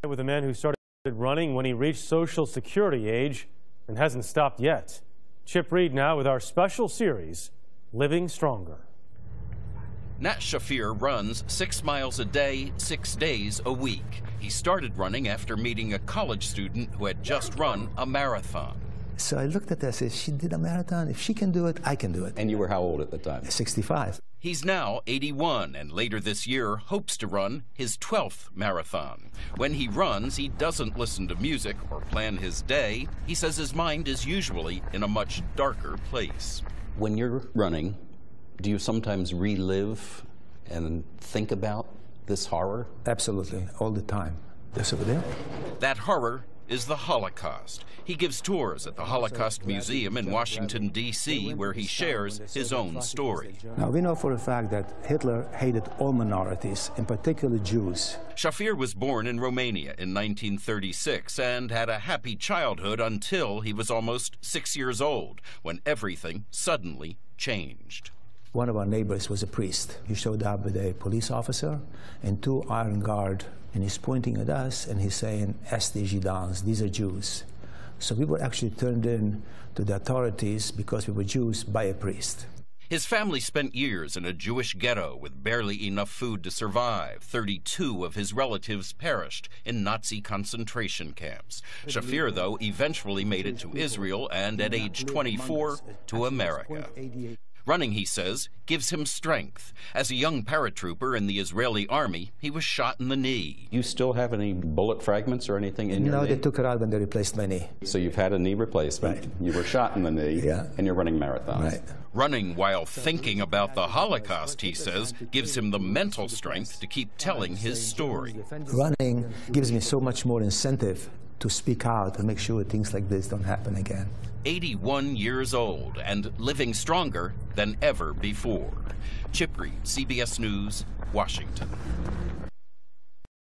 With a man who started running when he reached Social Security age and hasn't stopped yet. Chip Reed now with our special series, Living Stronger. Nat Shafir runs 6 miles a day, 6 days a week. He started running after meeting a college student who had just run a marathon. So I looked at her and said, she did a marathon. If she can do it, I can do it. And you were how old at the time? 65. He's now 81 and later this year hopes to run his 12th marathon. When he runs, he doesn't listen to music or plan his day. He says his mind is usually in a much darker place. When you're running, do you sometimes relive and think about this horror? Absolutely, all the time. This over there? That horror is the Holocaust. He gives tours at the Holocaust Museum in Washington, D.C., where he shares his own story. Now, we know for a fact that Hitler hated all minorities, in particular Jews. Shafir was born in Romania in 1936 and had a happy childhood until he was almost 6 years old, when everything suddenly changed. One of our neighbors was a priest. He showed up with a police officer and 2 armed guards, and he's pointing at us and he's saying, "Esti Gidans," these are Jews. So we were actually turned in to the authorities because we were Jews by a priest. His family spent years in a Jewish ghetto with barely enough food to survive. 32 of his relatives perished in Nazi concentration camps. Shafir, though, eventually made it to Israel and at age 24 to America. Running, he says, gives him strength. As a young paratrooper in the Israeli army, he was shot in the knee. You still have any bullet fragments or anything in your knee? No, they took it out when they replaced my knee. So you've had a knee replacement. Right. You were shot in the knee, yeah, and you're running marathons. Right. Running while thinking about the Holocaust, he says, gives him the mental strength to keep telling his story. Running gives me so much more incentive to speak out and make sure things like this don't happen again. 81 years old and living stronger than ever before. Chip Reed, CBS News, Washington.